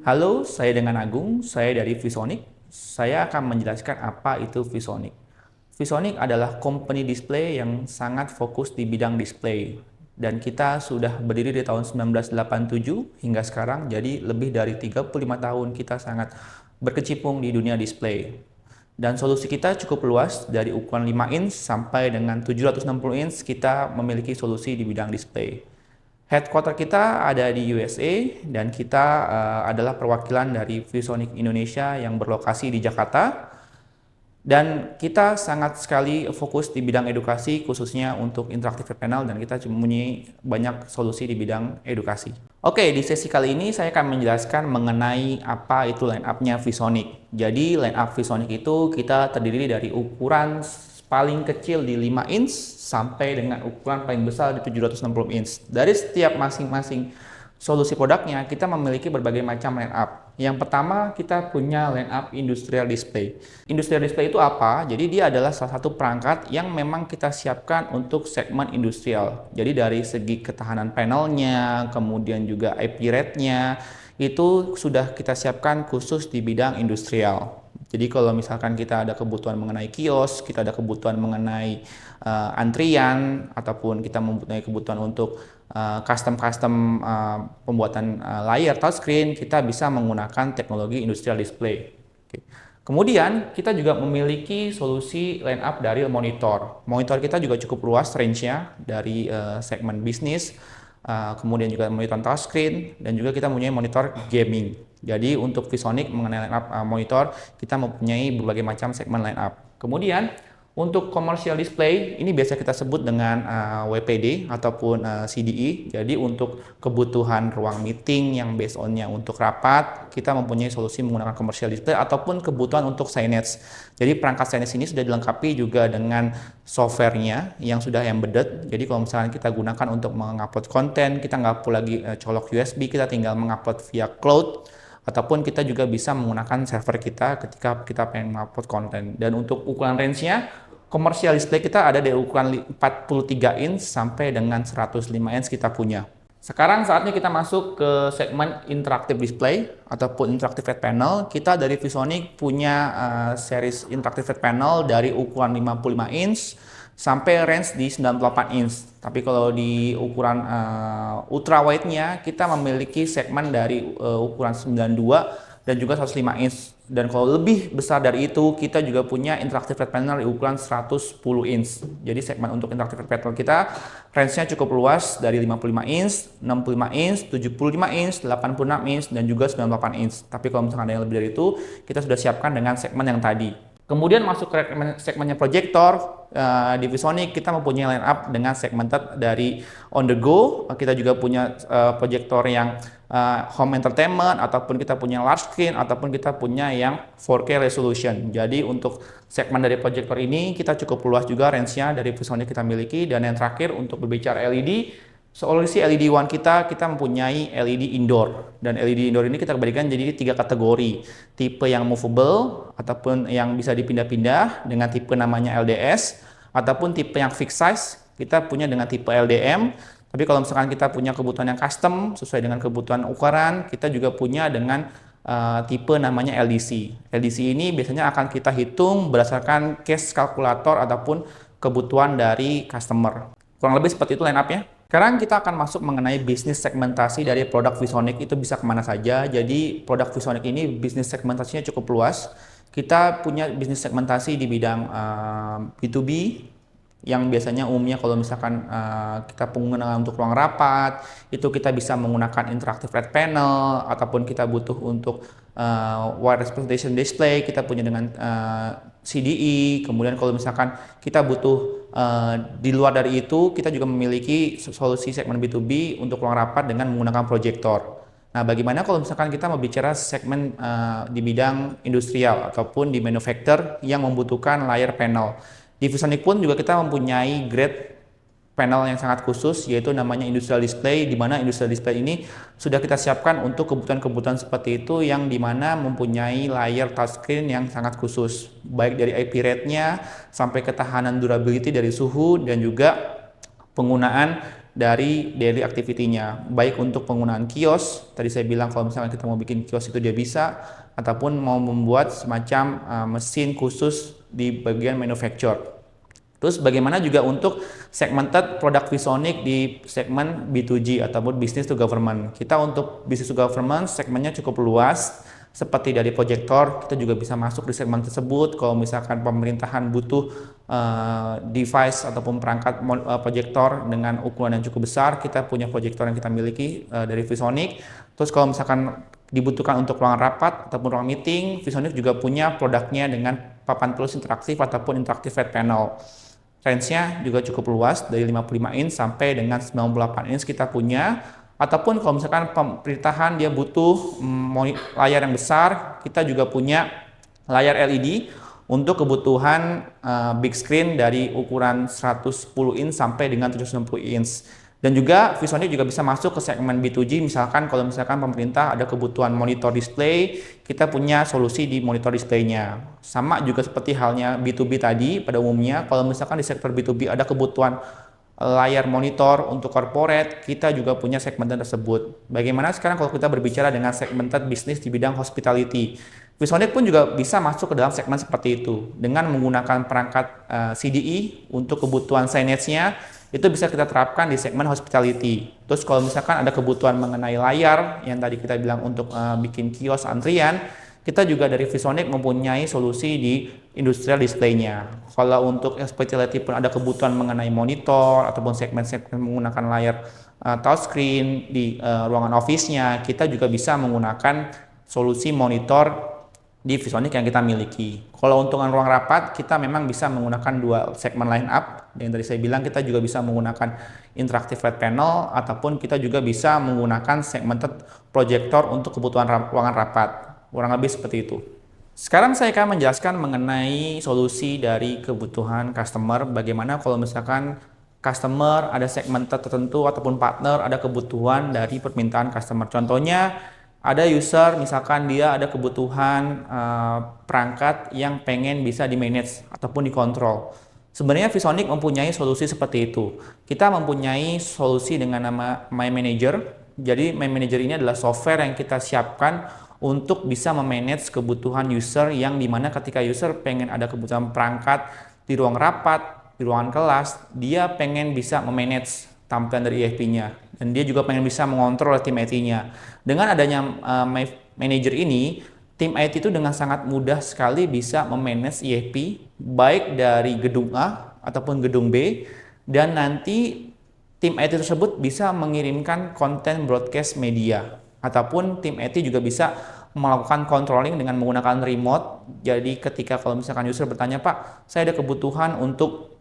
Halo, saya dengan Agung, saya dari Visonic. Saya akan menjelaskan apa itu Visonic. Visonic adalah company display yang sangat fokus di bidang display. Dan kita sudah berdiri di tahun 1987 hingga sekarang, jadi lebih dari 35 tahun kita sangat berkecimpung di dunia display. Dan solusi kita cukup luas, dari ukuran 5 inch sampai dengan 760 inch kita memiliki solusi di bidang display. Headquarter kita ada di USA dan kita adalah perwakilan dari Visonic Indonesia yang berlokasi di Jakarta. Dan kita sangat sekali fokus di bidang edukasi khususnya untuk interactive panel dan kita mempunyai banyak solusi di bidang edukasi. Oke, di sesi kali ini saya akan menjelaskan mengenai apa itu line up-nya Visonic. Jadi line up Visonic itu kita terdiri dari ukuran paling kecil di 5 inch sampai dengan ukuran paling besar di 760 inch. Dari setiap masing-masing solusi produknya kita memiliki berbagai macam line up. Yang pertama kita punya line up industrial display. Industrial display itu apa? Jadi dia adalah salah satu perangkat yang memang kita siapkan untuk segmen industrial. Jadi dari segi ketahanan panelnya, kemudian juga IP rate-nya, itu sudah kita siapkan khusus di bidang industrial. Jadi kalau misalkan kita ada kebutuhan mengenai kios, kita ada kebutuhan mengenai antrian, ataupun kita mempunyai kebutuhan untuk custom pembuatan layar touchscreen, kita bisa menggunakan teknologi industrial display. Oke. Kemudian kita juga memiliki solusi line up dari monitor. Monitor kita juga cukup luas range-nya dari segmen bisnis, kemudian juga monitor touchscreen, dan juga kita mempunyai monitor gaming. Jadi untuk Visonic mengenai line up monitor, kita mempunyai berbagai macam segmen line up. Kemudian untuk commercial display, ini biasa kita sebut dengan WPD ataupun CDE. Jadi untuk kebutuhan ruang meeting yang based on-nya untuk rapat, kita mempunyai solusi menggunakan commercial display ataupun kebutuhan untuk signage. Jadi perangkat signage ini sudah dilengkapi juga dengan software-nya yang sudah embedded. Jadi kalau misalnya kita gunakan untuk mengupload konten, kita nggak perlu lagi colok USB, kita tinggal mengupload via cloud. Ataupun kita juga bisa menggunakan server kita ketika kita pengen mengupload konten. Dan untuk ukuran range-nya, komersial display kita ada dari ukuran 43 inch sampai dengan 105 inch kita punya. Sekarang saatnya kita masuk ke segmen interactive display ataupun interactive flat panel. Kita dari Visonic punya series interactive flat panel dari ukuran 55 inch sampai range di 98 inch. Tapi kalau di ukuran ultra wide-nya kita memiliki segmen dari ukuran 92 dan juga 105 inch. Dan kalau lebih besar dari itu, kita juga punya interactive flat panel di ukuran 110 inch. Jadi segmen untuk interactive flat panel kita range-nya cukup luas dari 55 inch, 65 inch, 75 inch, 86 inch, dan juga 98 inch. Tapi kalau misalkan ada yang lebih dari itu, kita sudah siapkan dengan segmen yang tadi. Kemudian masuk ke segmennya projector, di Visonic kita mempunyai line up dengan segmented dari on the go. Kita juga punya projector yang home entertainment, ataupun kita punya large screen, ataupun kita punya yang 4K resolution. Jadi untuk segmen dari projector ini kita cukup luas juga range-nya dari Visonic kita miliki. Dan yang terakhir untuk berbicara LED, solusi LED One kita mempunyai LED indoor. Dan LED indoor ini kita berikan jadi 3 kategori. Tipe yang movable ataupun yang bisa dipindah-pindah dengan tipe namanya LDS, ataupun tipe yang fixed size kita punya dengan tipe LDM. Tapi kalau misalkan kita punya kebutuhan yang custom sesuai dengan kebutuhan ukuran, kita juga punya dengan tipe namanya LDC. LDC ini biasanya akan kita hitung berdasarkan case kalkulator ataupun kebutuhan dari customer. Kurang lebih seperti itu line up-nya. Sekarang kita akan masuk mengenai bisnis segmentasi dari produk Visonic itu bisa kemana saja. Jadi produk Visonic ini bisnis segmentasinya cukup luas. Kita punya bisnis segmentasi di bidang B2B yang biasanya umumnya kalau misalkan kita penggunaan untuk ruang rapat, itu kita bisa menggunakan interactive flat panel, ataupun kita butuh untuk wireless presentation display, kita punya dengan CDE. Kemudian kalau misalkan kita butuh di luar dari itu, kita juga memiliki solusi segmen B2B untuk ruang rapat dengan menggunakan proyektor. Nah, bagaimana kalau misalkan kita mau bicara segmen di bidang industrial ataupun di manufacturer yang membutuhkan layar panel. Di Visonic pun juga kita mempunyai grade panel yang sangat khusus, yaitu namanya industrial display, di mana industrial display ini sudah kita siapkan untuk kebutuhan-kebutuhan seperti itu yang dimana mempunyai layar touchscreen yang sangat khusus, baik dari IP rate-nya sampai ketahanan durability dari suhu dan juga penggunaan dari daily activity-nya, baik untuk penggunaan kios, tadi saya bilang kalau misalnya kita mau bikin kios itu dia bisa, ataupun mau membuat semacam mesin khusus di bagian manufacture. Terus bagaimana juga untuk segmented product VisoNik di segmen B2G ataupun business to government. Kita untuk business to government segmennya cukup luas, seperti dari proyektor, kita juga bisa masuk di segmen tersebut. Kalau misalkan pemerintahan butuh device ataupun perangkat proyektor dengan ukuran yang cukup besar, kita punya proyektor yang kita miliki dari VisoNik. Terus kalau misalkan dibutuhkan untuk ruangan rapat ataupun ruang meeting, VisoNik juga punya produknya dengan papan tulis interaktif ataupun interactive flat panel. Range-nya juga cukup luas, dari 55 inch sampai dengan 98 inch kita punya. Ataupun kalau misalkan pemerintahan dia butuh layar yang besar, kita juga punya layar LED untuk kebutuhan big screen dari ukuran 110 inch sampai dengan 760 inch. Dan juga VisoNik juga bisa masuk ke segmen B2G, misalkan kalau misalkan pemerintah ada kebutuhan monitor display, kita punya solusi di monitor displaynya. Sama juga seperti halnya B2B tadi, pada umumnya kalau misalkan di sektor B2B ada kebutuhan layar monitor untuk corporate, kita juga punya segmented tersebut. Bagaimana sekarang kalau kita berbicara dengan segmented bisnis di bidang hospitality? VisoNik pun juga bisa masuk ke dalam segmen seperti itu dengan menggunakan perangkat CDE untuk kebutuhan signage-nya. Itu bisa kita terapkan di segmen hospitality. Terus kalau misalkan ada kebutuhan mengenai layar yang tadi kita bilang untuk bikin kios antrian, kita juga dari VisoNik mempunyai solusi di industrial display-nya. Kalau untuk hospitality pun ada kebutuhan mengenai monitor ataupun segmen-segmen menggunakan layar touchscreen di ruangan office-nya, kita juga bisa menggunakan solusi monitor di VisoNik yang kita miliki. Kalau untuk ruang rapat, kita memang bisa menggunakan dua segmen line up. Yang tadi saya bilang, kita juga bisa menggunakan interactive flat panel, ataupun kita juga bisa menggunakan segmented projector untuk kebutuhan ruangan rapat. Kurang lebih seperti itu. Sekarang saya akan menjelaskan mengenai solusi dari kebutuhan customer. Bagaimana kalau misalkan customer ada segmented tertentu ataupun partner ada kebutuhan dari permintaan customer. Contohnya, ada user misalkan dia ada kebutuhan perangkat yang pengen bisa di-manage ataupun dikontrol. Sebenarnya VisoNik mempunyai solusi seperti itu. Kita mempunyai solusi dengan nama My Manager. Jadi My Manager ini adalah software yang kita siapkan untuk bisa memanage kebutuhan user, yang dimana ketika user pengen ada kebutuhan perangkat di ruang rapat, di ruangan kelas, dia pengen bisa memanage tampilan dari IFP-nya, dan dia juga pengen bisa mengontrol tim IT-nya. Dengan adanya My Manager ini, tim IT itu dengan sangat mudah sekali bisa memanage IFP baik dari gedung A ataupun gedung B, dan nanti tim IT tersebut bisa mengirimkan konten broadcast media, ataupun tim IT juga bisa melakukan controlling dengan menggunakan remote. Jadi ketika kalau misalkan user bertanya, Pak, saya ada kebutuhan untuk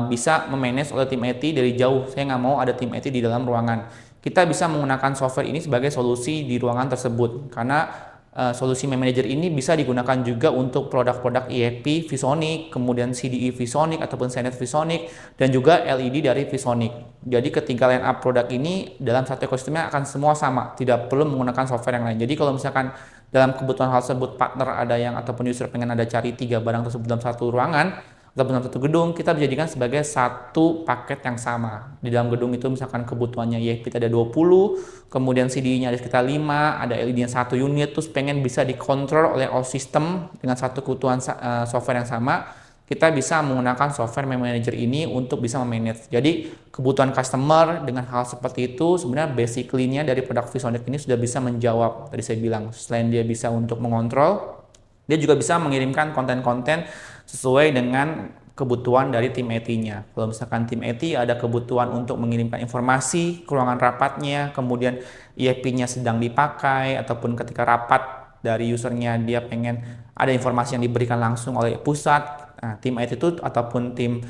bisa memanage oleh tim IT dari jauh, saya nggak mau ada tim IT di dalam ruangan. Kita bisa menggunakan software ini sebagai solusi di ruangan tersebut, karena solusi My Manager ini bisa digunakan juga untuk produk-produk IFP VisoNik, kemudian CDE VisoNik ataupun signage VisoNik, dan juga LED dari VisoNik. Jadi ketiga line up produk ini dalam satu ekosistemnya akan semua sama, tidak perlu menggunakan software yang lain. Jadi kalau misalkan dalam kebutuhan hal tersebut partner ada yang ataupun user pengen ada cari 3 barang tersebut dalam satu ruangan ataupun dalam satu gedung, kita bisa jadikan sebagai satu paket yang sama. Di dalam gedung itu misalkan kebutuhannya IFP ada 20, kemudian CDE-nya ada sekitar 5, ada LED-nya 1 unit, terus pengen bisa dikontrol oleh all system dengan satu kebutuhan software yang sama, kita bisa menggunakan software My Manager ini untuk bisa memanage. Jadi kebutuhan customer dengan hal seperti itu sebenarnya basically-nya dari produk VisoNik ini sudah bisa menjawab. Tadi saya bilang, selain dia bisa untuk mengontrol, dia juga bisa mengirimkan konten-konten sesuai dengan kebutuhan dari tim IT-nya. Kalau misalkan tim IT ada kebutuhan untuk mengirimkan informasi ke ruangan rapatnya, kemudian IFP-nya sedang dipakai, ataupun ketika rapat dari usernya dia pengen ada informasi yang diberikan langsung oleh pusat, tim IT itu ataupun tim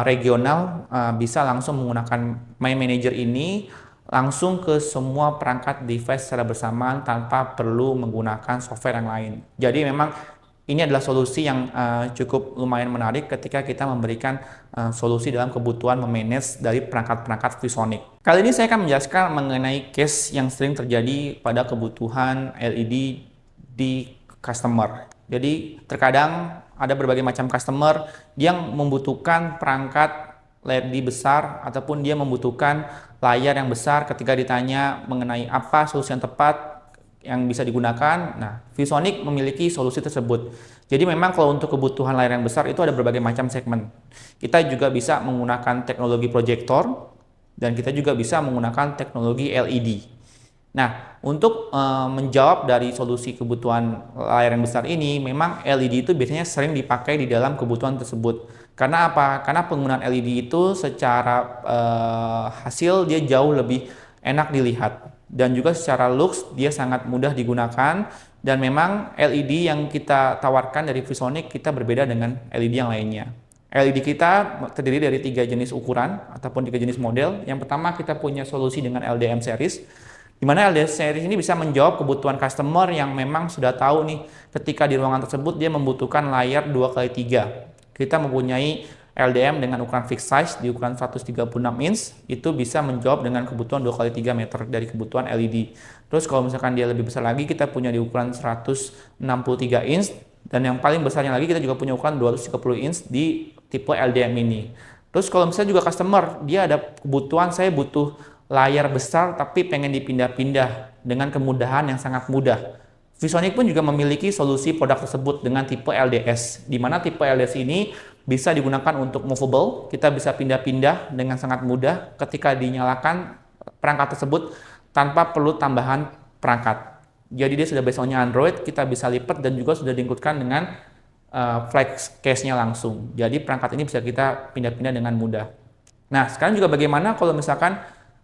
regional bisa langsung menggunakan My Manager ini langsung ke semua perangkat device secara bersamaan tanpa perlu menggunakan software yang lain. Jadi memang ini adalah solusi yang cukup lumayan menarik ketika kita memberikan solusi dalam kebutuhan memanage dari perangkat-perangkat VisoNik. Kali ini saya akan menjelaskan mengenai case yang sering terjadi pada kebutuhan LED di customer. Jadi terkadang ada berbagai macam customer yang membutuhkan perangkat LED besar ataupun dia membutuhkan layar yang besar ketika ditanya mengenai apa solusi yang tepat yang bisa digunakan. Nah, ViewSonic memiliki solusi tersebut. Jadi memang kalau untuk kebutuhan layar yang besar itu ada berbagai macam segmen. Kita juga bisa menggunakan teknologi proyektor dan kita juga bisa menggunakan teknologi LED. Nah, untuk menjawab dari solusi kebutuhan layar yang besar ini, memang LED itu biasanya sering dipakai di dalam kebutuhan tersebut. Karena apa? Karena penggunaan LED itu secara hasil dia jauh lebih enak dilihat. Dan juga secara looks dia sangat mudah digunakan. Dan memang LED yang kita tawarkan dari ViewSonic kita berbeda dengan LED yang lainnya. LED kita terdiri dari 3 jenis ukuran ataupun 3 jenis model. Yang pertama kita punya solusi dengan LDM series, di mana LDM series ini bisa menjawab kebutuhan customer yang memang sudah tahu nih ketika di ruangan tersebut dia membutuhkan layar 2x3. Kita mempunyai LDM dengan ukuran fixed size di ukuran 136 inch, itu bisa menjawab dengan kebutuhan 2x3 meter dari kebutuhan LED. Terus kalau misalkan dia lebih besar lagi, kita punya di ukuran 163 inch, dan yang paling besarnya lagi kita juga punya ukuran 230 inch di tipe LDM ini. Terus kalau misalnya juga customer, dia ada kebutuhan saya butuh layar besar tapi pengen dipindah-pindah dengan kemudahan yang sangat mudah. ViewSonic pun juga memiliki solusi produk tersebut dengan tipe LDS, di mana tipe LDS ini bisa digunakan untuk movable, kita bisa pindah-pindah dengan sangat mudah ketika dinyalakan perangkat tersebut tanpa perlu tambahan perangkat. Jadi dia sudah based on-nya Android, kita bisa lipat dan juga sudah diikutkan dengan flex case-nya langsung. Jadi perangkat ini bisa kita pindah-pindah dengan mudah. Nah, sekarang juga bagaimana kalau misalkan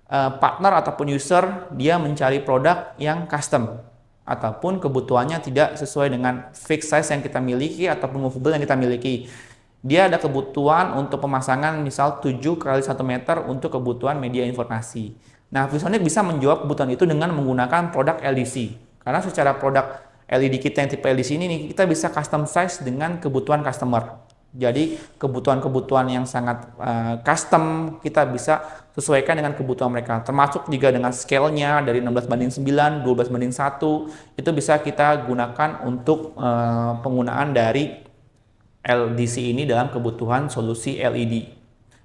partner ataupun user dia mencari produk yang custom ataupun kebutuhannya tidak sesuai dengan fixed size yang kita miliki ataupun movable yang kita miliki. Dia ada kebutuhan untuk pemasangan misal 7 kali 1 meter untuk kebutuhan media informasi. Nah, ViewSonic bisa menjawab kebutuhan itu dengan menggunakan produk LDC. Karena secara produk LED kita yang tipe LDC ini kita bisa custom size dengan kebutuhan customer. Jadi kebutuhan-kebutuhan yang sangat custom kita bisa sesuaikan dengan kebutuhan mereka, termasuk juga dengan scale-nya dari 16:9, 12:1, itu bisa kita gunakan untuk penggunaan dari LDC ini dalam kebutuhan solusi LED.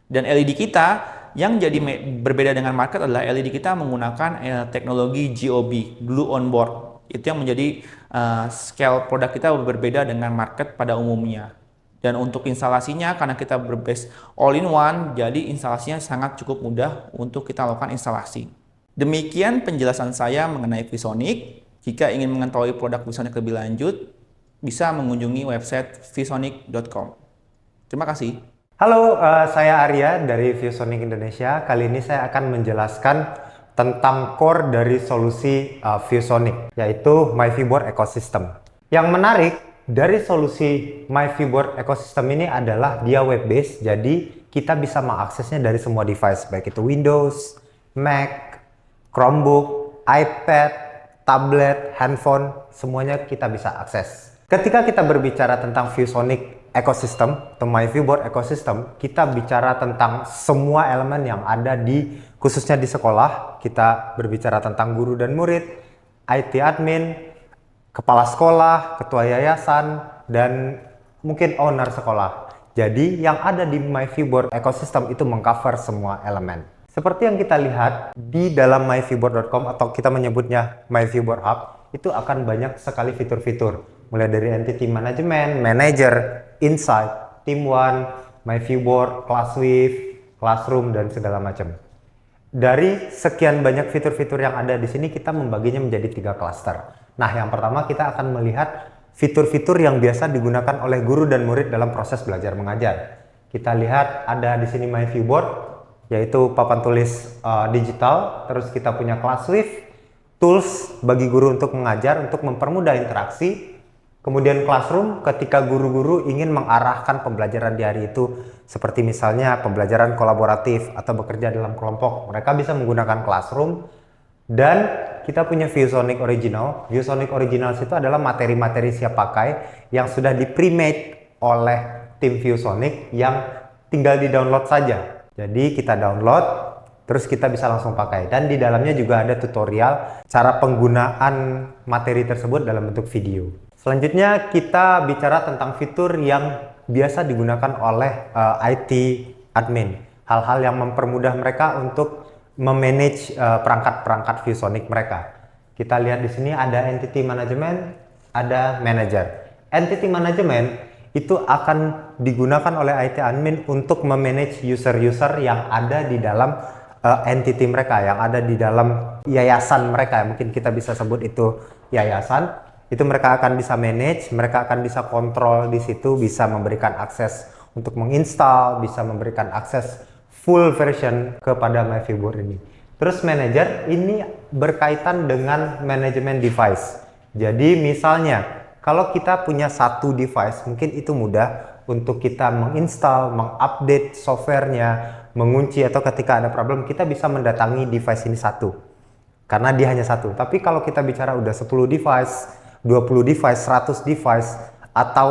Dan LED kita yang jadi berbeda dengan market adalah LED kita menggunakan teknologi GOB, Glue on Board. Itu yang menjadi scale produk kita berbeda dengan market pada umumnya. Dan untuk instalasinya, karena kita berbase all-in-one, jadi instalasinya sangat cukup mudah untuk kita lakukan instalasi. Demikian penjelasan saya mengenai ViewSonic. Jika ingin mengetahui produk ViewSonic lebih lanjut, bisa mengunjungi website viewsonic.com. Terima kasih. Halo, saya Arya dari ViewSonic Indonesia. Kali ini saya akan menjelaskan tentang core dari solusi ViewSonic, yaitu MyViewBoard Ecosystem. Yang menarik dari solusi MyViewBoard Ecosystem ini adalah dia web based, jadi kita bisa mengaksesnya dari semua device, baik itu Windows, Mac, Chromebook, iPad, tablet, handphone, semuanya kita bisa akses. Ketika kita berbicara tentang ViewSonic Ecosystem atau MyViewBoard Ecosystem, kita bicara tentang semua elemen yang ada di khususnya di sekolah. Kita berbicara tentang guru dan murid, IT admin, kepala sekolah, ketua yayasan, dan mungkin owner sekolah. Jadi yang ada di MyViewBoard Ecosystem itu mengcover semua elemen. Seperti yang kita lihat di dalam myviewboard.com atau kita menyebutnya MyViewBoard Hub, itu akan banyak sekali fitur-fitur. Mulai dari Entity Management, Manager, Insight, Team One, MyViewBoard, ClassWiz, Classroom, dan segala macam. Dari sekian banyak fitur-fitur yang ada di sini, kita membaginya menjadi 3 klaster. Nah, yang pertama kita akan melihat fitur-fitur yang biasa digunakan oleh guru dan murid dalam proses belajar mengajar. Kita lihat ada di sini MyViewBoard, yaitu papan tulis digital. Terus kita punya ClassWiz, tools bagi guru untuk mengajar, untuk mempermudah interaksi. Kemudian Classroom, ketika guru-guru ingin mengarahkan pembelajaran di hari itu, seperti misalnya pembelajaran kolaboratif atau bekerja dalam kelompok, mereka bisa menggunakan Classroom. Dan kita punya ViewSonic Original. ViewSonic Originals itu adalah materi-materi siap pakai yang sudah di pre-made oleh tim ViewSonic yang tinggal di-download saja. Jadi kita download, terus kita bisa langsung pakai. Dan di dalamnya juga ada tutorial cara penggunaan materi tersebut dalam bentuk video. Selanjutnya kita bicara tentang fitur yang biasa digunakan oleh IT admin. hal-hal yang mempermudah mereka untuk memanage perangkat-perangkat ViewSonic mereka. Kita lihat di sini ada entity management, ada manager. Entity management itu akan digunakan oleh IT admin untuk memanage user-user yang ada di dalam entity mereka, yang ada di dalam yayasan mereka. Mungkin kita bisa sebut itu yayasan. Itu mereka akan bisa manage, mereka akan bisa kontrol di situ, bisa memberikan akses untuk menginstal, bisa memberikan akses full version kepada MyViewBoard ini. Terus manager ini berkaitan dengan manajemen device. Jadi misalnya kalau kita punya satu device, mungkin itu mudah untuk kita menginstal, mengupdate softwarenya, mengunci, atau ketika ada problem kita bisa mendatangi device ini satu. Karena dia hanya satu. Tapi kalau kita bicara udah 10 device, 20 device, 100 device, atau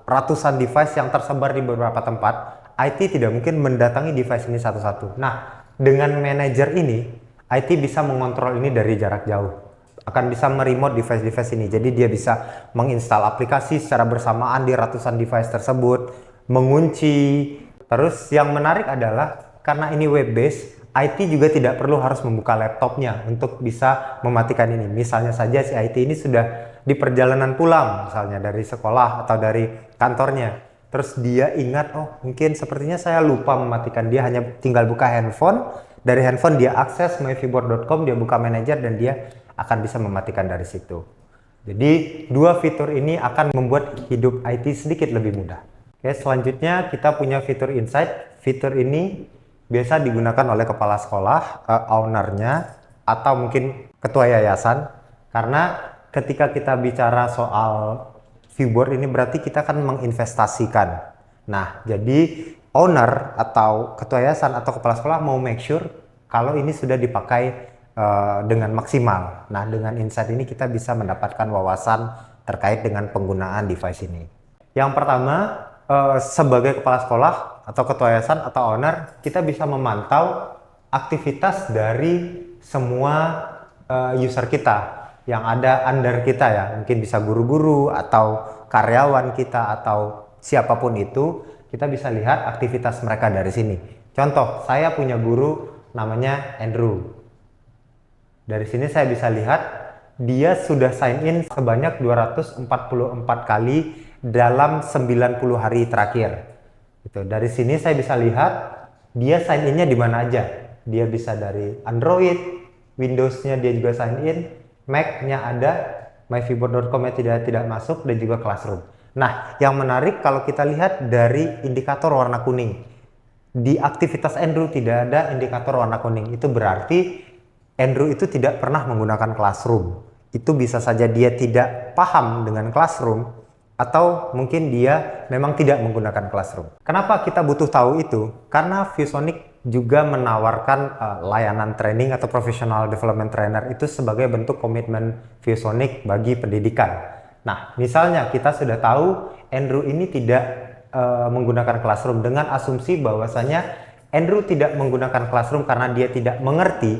ratusan device yang tersebar di beberapa tempat, IT tidak mungkin mendatangi device ini satu-satu. Nah, dengan manager ini, IT bisa mengontrol ini dari jarak jauh. Akan bisa meremote device-device ini. Jadi dia bisa menginstal aplikasi secara bersamaan di ratusan device tersebut, mengunci. Terus yang menarik adalah karena ini web based, IT juga tidak perlu harus membuka laptopnya untuk bisa mematikan ini. Misalnya saja si IT ini sudah di perjalanan pulang, misalnya dari sekolah atau dari kantornya. Terus dia ingat, oh mungkin sepertinya saya lupa mematikan. Dia hanya tinggal buka handphone. Dari handphone dia akses myviewboard.com, dia buka manager dan dia akan bisa mematikan dari situ. Jadi dua fitur ini akan membuat hidup IT sedikit lebih mudah. Oke, selanjutnya kita punya fitur insight. Fitur ini biasa digunakan oleh kepala sekolah, ownernya, atau mungkin ketua yayasan. Karena ketika kita bicara soal ViewBoard ini berarti kita akan menginvestasikan. Nah, jadi owner atau ketua yayasan atau kepala sekolah mau make sure kalau ini sudah dipakai dengan maksimal. Nah, dengan insight ini kita bisa mendapatkan wawasan terkait dengan penggunaan device ini. Yang pertama, sebagai kepala sekolah atau ketua yayasan atau owner, kita bisa memantau aktivitas dari semua user kita yang ada under kita ya. Mungkin bisa guru-guru atau karyawan kita atau siapapun itu, kita bisa lihat aktivitas mereka dari sini. Contoh, saya punya guru namanya Andrew. Dari sini saya bisa lihat dia sudah sign in sebanyak 244 kali dalam 90 hari terakhir. Gitu. Dari sini saya bisa lihat dia sign in-nya di mana aja. Dia bisa dari Android, Windows-nya dia juga sign in, Mac-nya ada, myviewboard.com-nya tidak masuk, dan juga Classroom. Nah, yang menarik kalau kita lihat dari indikator warna kuning. Di aktivitas Andrew tidak ada indikator warna kuning. Itu berarti Andrew itu tidak pernah menggunakan Classroom. Itu bisa saja dia tidak paham dengan Classroom, atau mungkin dia memang tidak menggunakan Classroom. Kenapa kita butuh tahu itu? Karena ViewSonic juga menawarkan layanan training atau professional development trainer itu sebagai bentuk komitmen ViewSonic bagi pendidikan. Nah, misalnya kita sudah tahu Andrew ini tidak menggunakan Classroom dengan asumsi bahwasanya Andrew tidak menggunakan Classroom karena dia tidak mengerti.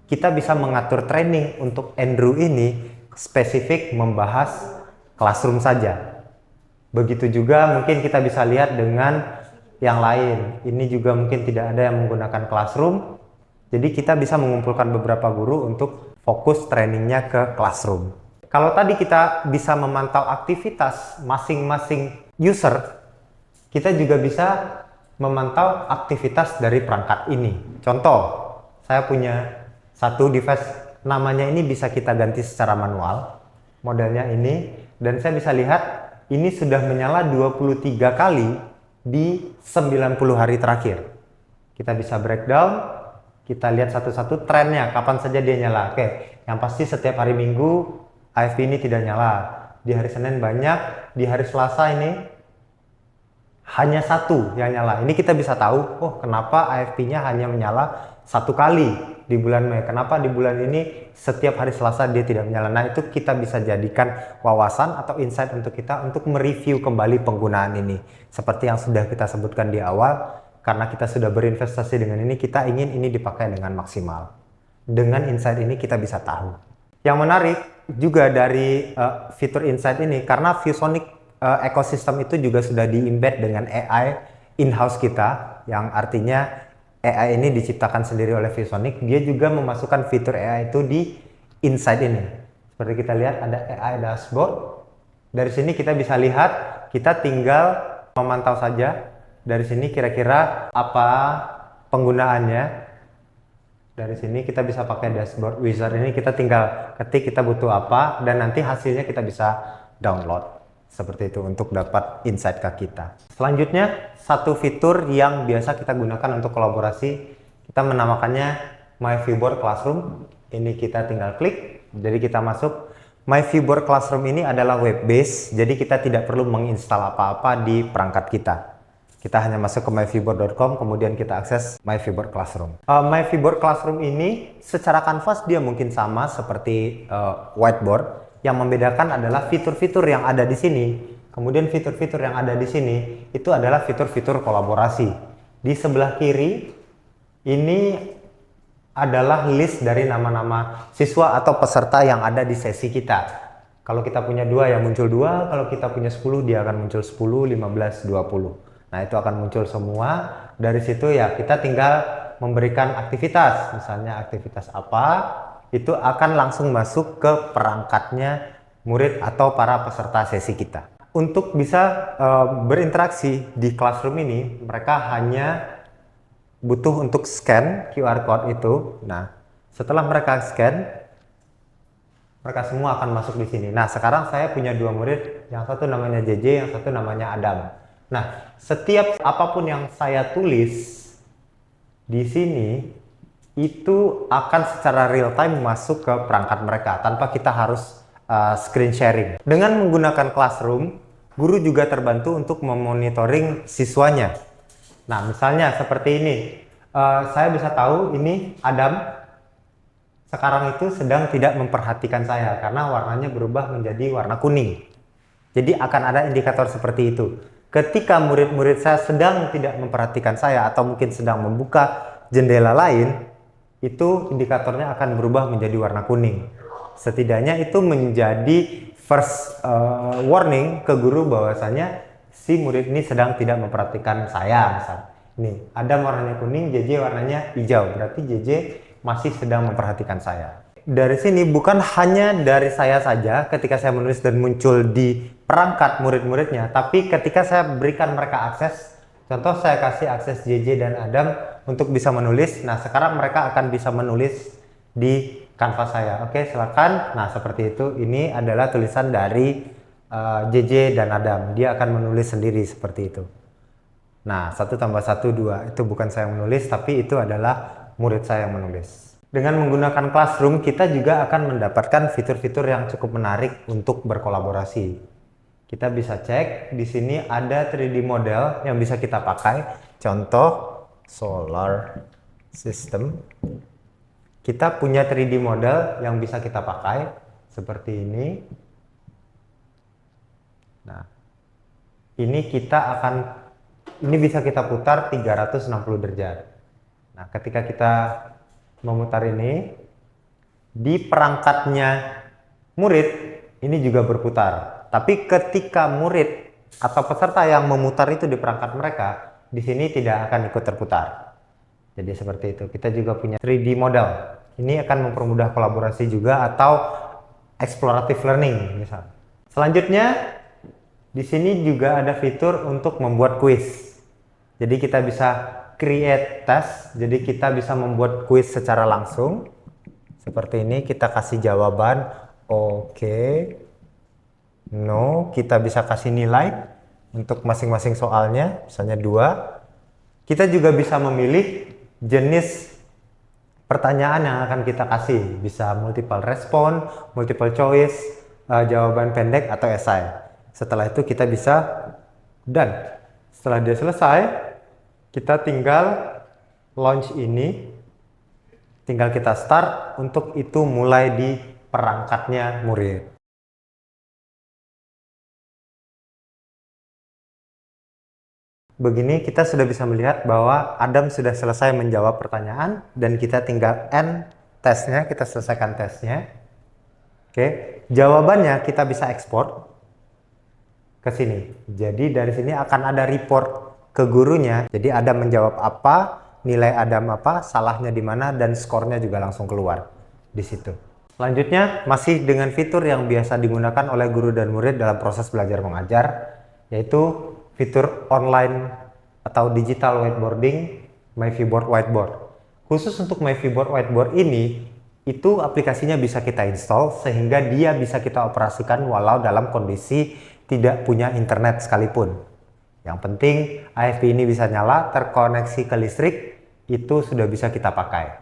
Kita bisa mengatur training untuk Andrew ini spesifik membahas Classroom saja. Begitu juga mungkin kita bisa lihat dengan yang lain. Ini juga mungkin tidak ada yang menggunakan Classroom. Jadi kita bisa mengumpulkan beberapa guru untuk fokus trainingnya ke Classroom. Kalau tadi kita bisa memantau aktivitas masing-masing user, kita juga bisa memantau aktivitas dari perangkat ini. Contoh, saya punya satu device, namanya ini bisa kita ganti secara manual, modelnya ini, dan saya bisa lihat ini sudah menyala 23 kali di 90 hari terakhir. Kita bisa breakdown, kita lihat satu-satu trennya, kapan saja dia nyala. Oke, yang pasti setiap hari Minggu AFP ini tidak nyala. Di hari Senin banyak, di hari Selasa ini hanya satu yang nyala. Ini kita bisa tahu, oh kenapa AFP-nya hanya menyala satu kali di bulan Mei. Kenapa di bulan ini setiap hari Selasa dia tidak menyala? Nah, itu kita bisa jadikan wawasan atau insight untuk kita untuk mereview kembali penggunaan ini. Seperti yang sudah kita sebutkan di awal, karena kita sudah berinvestasi dengan ini, kita ingin ini dipakai dengan maksimal. Dengan insight ini kita bisa tahu. Yang menarik juga dari fitur insight ini, karena ViewSonic ekosistem itu juga sudah di-embed dengan AI in-house kita, yang artinya AI ini diciptakan sendiri oleh ViewSonic, dia juga memasukkan fitur AI itu di inside ini. Seperti kita lihat ada AI dashboard. Dari sini kita bisa lihat, kita tinggal memantau saja. Dari sini kira-kira apa penggunaannya. Dari sini kita bisa pakai dashboard wizard ini, kita tinggal ketik kita butuh apa dan nanti hasilnya kita bisa download seperti itu untuk dapat insight ke kita. Selanjutnya, satu fitur yang biasa kita gunakan untuk kolaborasi, kita menamakannya My Viewboard Classroom. Ini kita tinggal klik, jadi kita masuk. My Viewboard Classroom ini adalah web based, jadi kita tidak perlu menginstal apa-apa di perangkat kita. Kita hanya masuk ke myviewboard.com, kemudian kita akses My Viewboard Classroom. My Viewboard Classroom ini secara kanvas dia mungkin sama seperti whiteboard. Yang membedakan adalah fitur-fitur yang ada di sini. Kemudian fitur-fitur yang ada di sini itu adalah fitur-fitur kolaborasi. Di sebelah kiri ini adalah list dari nama-nama siswa atau peserta yang ada di sesi kita. Kalau kita punya 2 yang muncul 2, kalau kita punya 10 dia akan muncul 10, 15, 20. Nah, itu akan muncul semua. Dari situ ya kita tinggal memberikan aktivitas. Misalnya aktivitas apa, itu akan langsung masuk ke perangkatnya murid atau para peserta sesi kita. Untuk bisa berinteraksi di classroom ini, mereka hanya butuh untuk scan QR code itu. Nah, setelah mereka scan, mereka semua akan masuk di sini. Nah, sekarang saya punya 2 murid, yang satu namanya JJ, yang satu namanya Adam. Nah, setiap apapun yang saya tulis di sini itu akan secara real time masuk ke perangkat mereka tanpa kita harus screen sharing. Dengan menggunakan Classroom, guru juga terbantu untuk memonitoring siswanya. Nah, misalnya seperti ini, saya bisa tahu ini Adam sekarang itu sedang tidak memperhatikan saya karena warnanya berubah menjadi warna kuning. Jadi akan ada indikator seperti itu. Ketika murid-murid saya sedang tidak memperhatikan saya atau mungkin sedang membuka jendela lain, itu indikatornya akan berubah menjadi warna kuning. Setidaknya itu menjadi first warning ke guru bahwasanya si murid ini sedang tidak memperhatikan saya. Misalnya, ini Adam warnanya kuning, JJ warnanya hijau, berarti JJ masih sedang memperhatikan saya. Dari sini bukan hanya dari saya saja ketika saya menulis dan muncul di perangkat murid-muridnya, tapi ketika saya berikan mereka akses, contoh saya kasih akses JJ dan Adam untuk bisa menulis. Nah, sekarang mereka akan bisa menulis di kanvas saya. Oke, silakan. Nah, seperti itu. Ini adalah tulisan dari JJ dan Adam. Dia akan menulis sendiri seperti itu. Nah, 1 tambah 1, 2. Itu bukan saya yang menulis, tapi itu adalah murid saya yang menulis. Dengan menggunakan Classroom, kita juga akan mendapatkan fitur-fitur yang cukup menarik untuk berkolaborasi. Kita bisa cek, di sini ada 3D model yang bisa kita pakai. Contoh, solar system. Kita punya 3D model yang bisa kita pakai, seperti ini. Nah, ini ini bisa kita putar 360 derajat. Nah, ketika kita memutar ini, di perangkatnya murid, ini juga berputar. Tapi ketika murid atau peserta yang memutar itu di perangkat mereka, di sini tidak akan ikut terputar. Jadi seperti itu. Kita juga punya 3D model. Ini akan mempermudah kolaborasi juga atau explorative learning misalnya. Selanjutnya, di sini juga ada fitur untuk membuat quiz. Jadi kita bisa create test. Jadi kita bisa membuat quiz secara langsung. Seperti ini, kita kasih jawaban oke, no, kita bisa kasih nilai untuk masing-masing soalnya, misalnya 2. Kita juga bisa memilih jenis pertanyaan yang akan kita kasih, bisa multiple response, multiple choice, jawaban pendek atau esai. Setelah itu kita bisa done. Setelah dia selesai, kita tinggal launch ini, tinggal kita start untuk itu mulai di perangkatnya murid. Begini kita sudah bisa melihat bahwa Adam sudah selesai menjawab pertanyaan dan kita tinggal end tesnya, kita selesaikan tesnya. Oke, jawabannya kita bisa ekspor ke sini. Jadi dari sini akan ada report ke gurunya. Jadi Adam menjawab apa, nilai Adam apa, salahnya di mana, dan skornya juga langsung keluar di situ. Selanjutnya, masih dengan fitur yang biasa digunakan oleh guru dan murid dalam proses belajar mengajar, yaitu fitur online atau digital whiteboarding MyViewBoard Whiteboard. Khusus untuk MyViewBoard Whiteboard ini, itu aplikasinya bisa kita install sehingga dia bisa kita operasikan walau dalam kondisi tidak punya internet sekalipun. Yang penting AFP ini bisa nyala, terkoneksi ke listrik, itu sudah bisa kita pakai.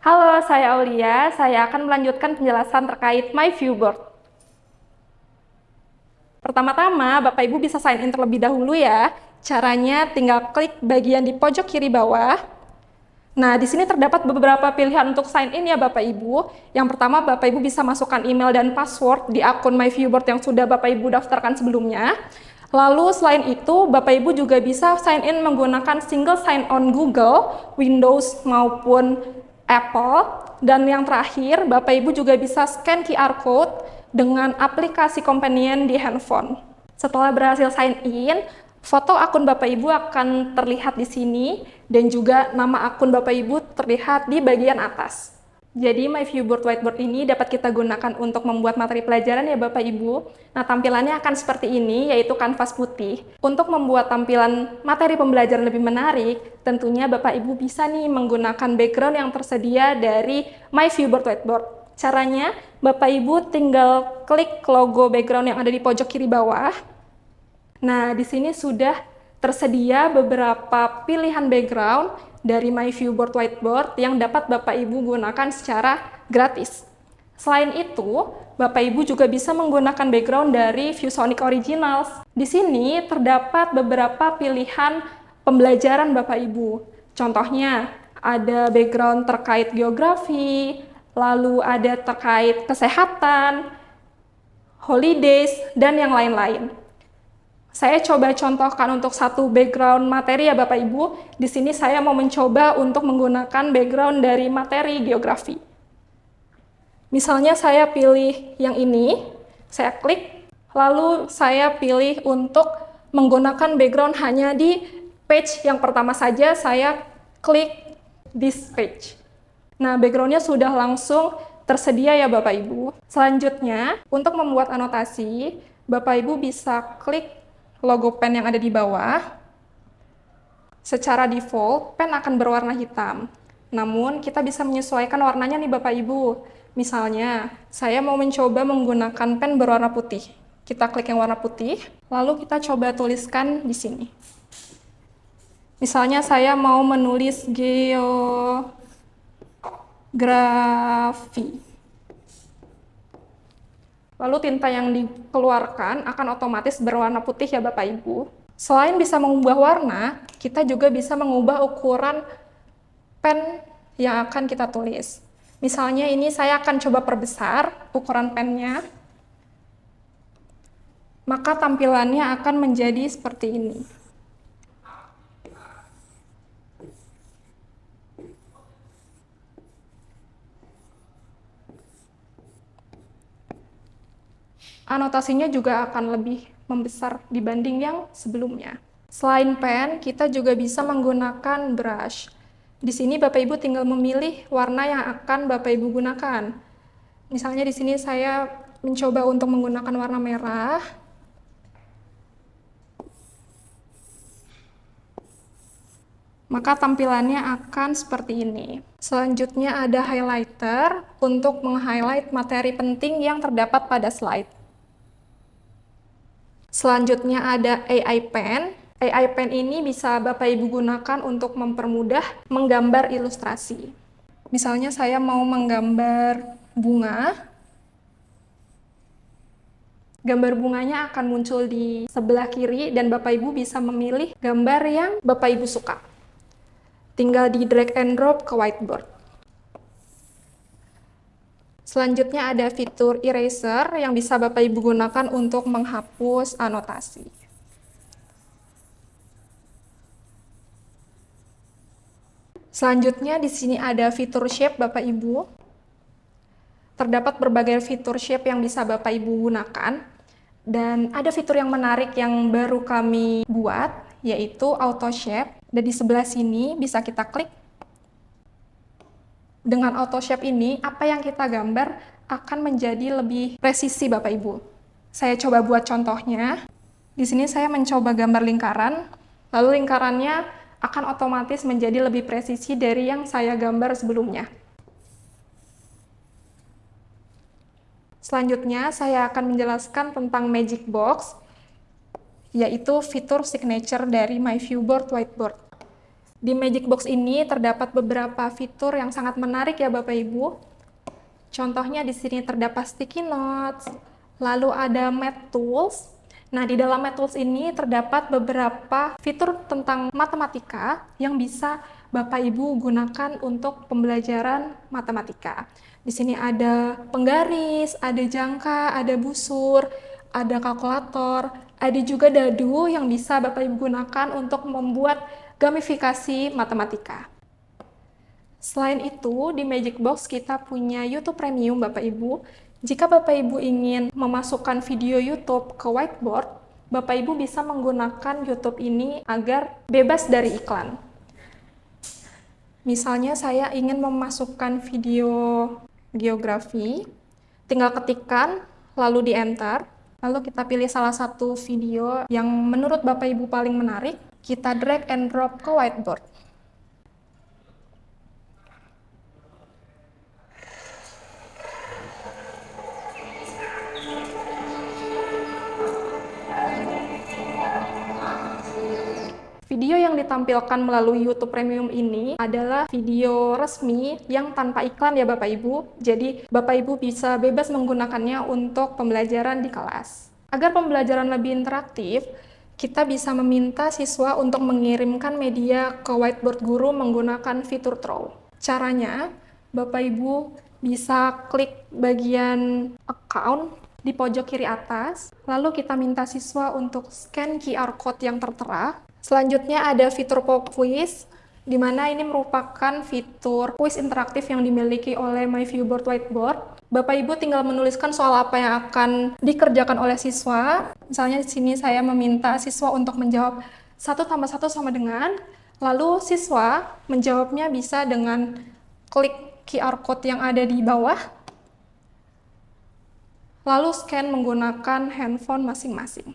Halo, saya Aulia. Saya akan melanjutkan penjelasan terkait MyViewBoard. Pertama-tama, Bapak Ibu bisa sign in terlebih dahulu ya. Caranya tinggal klik bagian di pojok kiri bawah. Nah, di sini terdapat beberapa pilihan untuk sign in ya Bapak Ibu. Yang pertama, Bapak Ibu bisa masukkan email dan password di akun MyViewBoard yang sudah Bapak Ibu daftarkan sebelumnya. Lalu selain itu, Bapak Ibu juga bisa sign in menggunakan single sign on Google, Windows maupun Apple. Dan yang terakhir, Bapak Ibu juga bisa scan QR code dengan aplikasi companion di handphone. Setelah berhasil sign in, foto akun Bapak Ibu akan terlihat di sini dan juga nama akun Bapak Ibu terlihat di bagian atas. Jadi MyViewBoard Whiteboard ini dapat kita gunakan untuk membuat materi pelajaran ya Bapak Ibu. Nah, tampilannya akan seperti ini, yaitu kanvas putih. Untuk membuat tampilan materi pembelajaran lebih menarik, tentunya Bapak Ibu bisa nih menggunakan background yang tersedia dari MyViewBoard Whiteboard. Caranya, Bapak Ibu tinggal klik logo background yang ada di pojok kiri bawah. Nah, di sini sudah tersedia beberapa pilihan background dari MyViewBoard Whiteboard yang dapat Bapak Ibu gunakan secara gratis. Selain itu, Bapak Ibu juga bisa menggunakan background dari ViewSonic Originals. Di sini terdapat beberapa pilihan pembelajaran Bapak Ibu. Contohnya, ada background terkait geografi, lalu ada terkait kesehatan, holidays, dan yang lain-lain. Saya coba contohkan untuk satu background materi ya Bapak Ibu. Di sini saya mau mencoba untuk menggunakan background dari materi geografi. Misalnya saya pilih yang ini, saya klik, lalu saya pilih untuk menggunakan background hanya di page yang pertama saja, saya klik this page. Nah, backgroundnya sudah langsung tersedia ya Bapak Ibu. Selanjutnya, untuk membuat anotasi, Bapak Ibu bisa klik logo pen yang ada di bawah. Secara default, pen akan berwarna hitam. Namun, kita bisa menyesuaikan warnanya nih Bapak Ibu. Misalnya, saya mau mencoba menggunakan pen berwarna putih. Kita klik yang warna putih, lalu kita coba tuliskan di sini. Misalnya, saya mau menulis geografi. Lalu tinta yang dikeluarkan akan otomatis berwarna putih ya Bapak Ibu. Selain bisa mengubah warna, kita juga bisa mengubah ukuran pen yang akan kita tulis. Misalnya ini saya akan coba perbesar ukuran pennya. Maka tampilannya akan menjadi seperti ini. Anotasinya juga akan lebih membesar dibanding yang sebelumnya. Selain pen, kita juga bisa menggunakan brush. Di sini Bapak Ibu tinggal memilih warna yang akan Bapak Ibu gunakan. Misalnya di sini saya mencoba untuk menggunakan warna merah. Maka tampilannya akan seperti ini. Selanjutnya ada highlighter untuk meng-highlight materi penting yang terdapat pada slide. Selanjutnya ada AI Pen. AI Pen ini bisa Bapak Ibu gunakan untuk mempermudah menggambar ilustrasi. Misalnya saya mau menggambar bunga. Gambar bunganya akan muncul di sebelah kiri dan Bapak Ibu bisa memilih gambar yang Bapak Ibu suka. Tinggal di drag and drop ke whiteboard. Selanjutnya ada fitur eraser yang bisa Bapak Ibu gunakan untuk menghapus anotasi. Selanjutnya di sini ada fitur shape Bapak Ibu. Terdapat berbagai fitur shape yang bisa Bapak Ibu gunakan. Dan ada fitur yang menarik yang baru kami buat, yaitu auto shape. Dan di sebelah sini bisa kita klik. Dengan auto shape ini, apa yang kita gambar akan menjadi lebih presisi Bapak Ibu. Saya coba buat contohnya. Di sini saya mencoba gambar lingkaran, lalu lingkarannya akan otomatis menjadi lebih presisi dari yang saya gambar sebelumnya. Selanjutnya, saya akan menjelaskan tentang Magic Box, yaitu fitur signature dari MyViewBoard Whiteboard. Di Magic Box ini terdapat beberapa fitur yang sangat menarik ya Bapak Ibu. Contohnya di sini terdapat sticky notes, lalu ada Math Tools. Nah, di dalam Math Tools ini terdapat beberapa fitur tentang matematika yang bisa Bapak Ibu gunakan untuk pembelajaran matematika. Di sini ada penggaris, ada jangka, ada busur, ada kalkulator, ada juga dadu yang bisa Bapak Ibu gunakan untuk membuat gamifikasi matematika. Selain itu, di Magic Box kita punya YouTube Premium Bapak Ibu. Jika Bapak Ibu ingin memasukkan video YouTube ke whiteboard, Bapak Ibu bisa menggunakan YouTube ini agar bebas dari iklan. Misalnya saya ingin memasukkan video geografi, tinggal ketikkan, lalu di enter, lalu kita pilih salah satu video yang menurut Bapak Ibu paling menarik, kita drag and drop ke whiteboard. Video yang ditampilkan melalui YouTube Premium ini adalah video resmi yang tanpa iklan ya Bapak Ibu. Jadi Bapak Ibu bisa bebas menggunakannya untuk pembelajaran di kelas. Agar pembelajaran lebih interaktif, kita bisa meminta siswa untuk mengirimkan media ke whiteboard guru menggunakan fitur throw. Caranya, Bapak Ibu bisa klik bagian account di pojok kiri atas, lalu kita minta siswa untuk scan QR code yang tertera. Selanjutnya ada fitur pop quiz, di mana ini merupakan fitur kuis interaktif yang dimiliki oleh MyViewBoard Whiteboard. Bapak Ibu tinggal menuliskan soal apa yang akan dikerjakan oleh siswa. Misalnya di sini saya meminta siswa untuk menjawab 1 tambah 1 sama dengan, lalu siswa menjawabnya bisa dengan klik QR code yang ada di bawah, lalu scan menggunakan handphone masing-masing.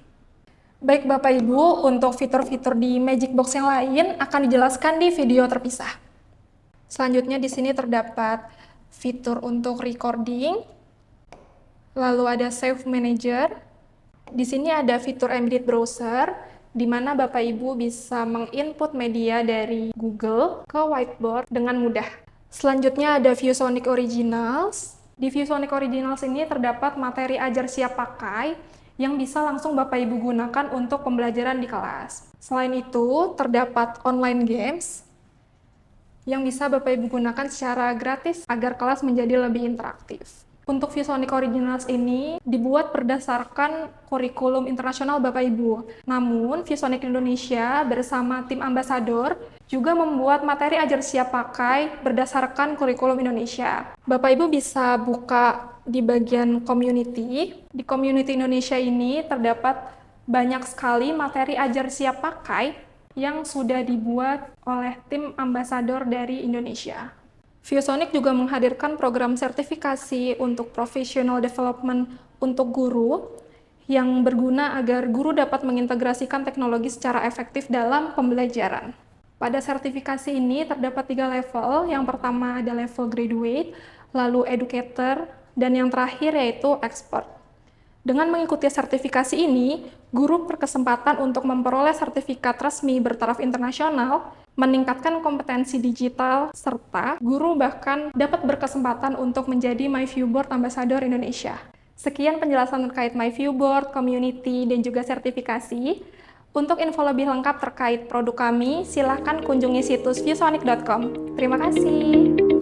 Baik Bapak Ibu, untuk fitur-fitur di Magic Box yang lain akan dijelaskan di video terpisah. Selanjutnya di sini terdapat fitur untuk recording, lalu ada Save Manager. Di sini ada fitur Embedded Browser, di mana Bapak Ibu bisa menginput media dari Google ke whiteboard dengan mudah. Selanjutnya ada ViewSonic Originals. Di ViewSonic Originals ini terdapat materi ajar siap pakai yang bisa langsung Bapak Ibu gunakan untuk pembelajaran di kelas. Selain itu, terdapat online games yang bisa Bapak Ibu gunakan secara gratis agar kelas menjadi lebih interaktif. Untuk ViewSonic Originals ini dibuat berdasarkan kurikulum internasional Bapak Ibu. Namun, ViewSonic Indonesia bersama tim ambasador juga membuat materi ajar siap pakai berdasarkan kurikulum Indonesia. Bapak Ibu bisa buka di bagian community. Di community Indonesia ini terdapat banyak sekali materi ajar siap pakai yang sudah dibuat oleh tim ambasador dari Indonesia. ViewSonic juga menghadirkan program sertifikasi untuk professional development untuk guru yang berguna agar guru dapat mengintegrasikan teknologi secara efektif dalam pembelajaran. Pada sertifikasi ini terdapat 3 level. Yang pertama ada level graduate, lalu educator, dan yang terakhir yaitu expert. Dengan mengikuti sertifikasi ini, guru berkesempatan untuk memperoleh sertifikat resmi bertaraf internasional, meningkatkan kompetensi digital, serta guru bahkan dapat berkesempatan untuk menjadi MyViewBoard Ambassador Indonesia. Sekian penjelasan terkait MyViewBoard, community, dan juga sertifikasi. Untuk info lebih lengkap terkait produk kami, silakan kunjungi situs viewsonic.com. Terima kasih.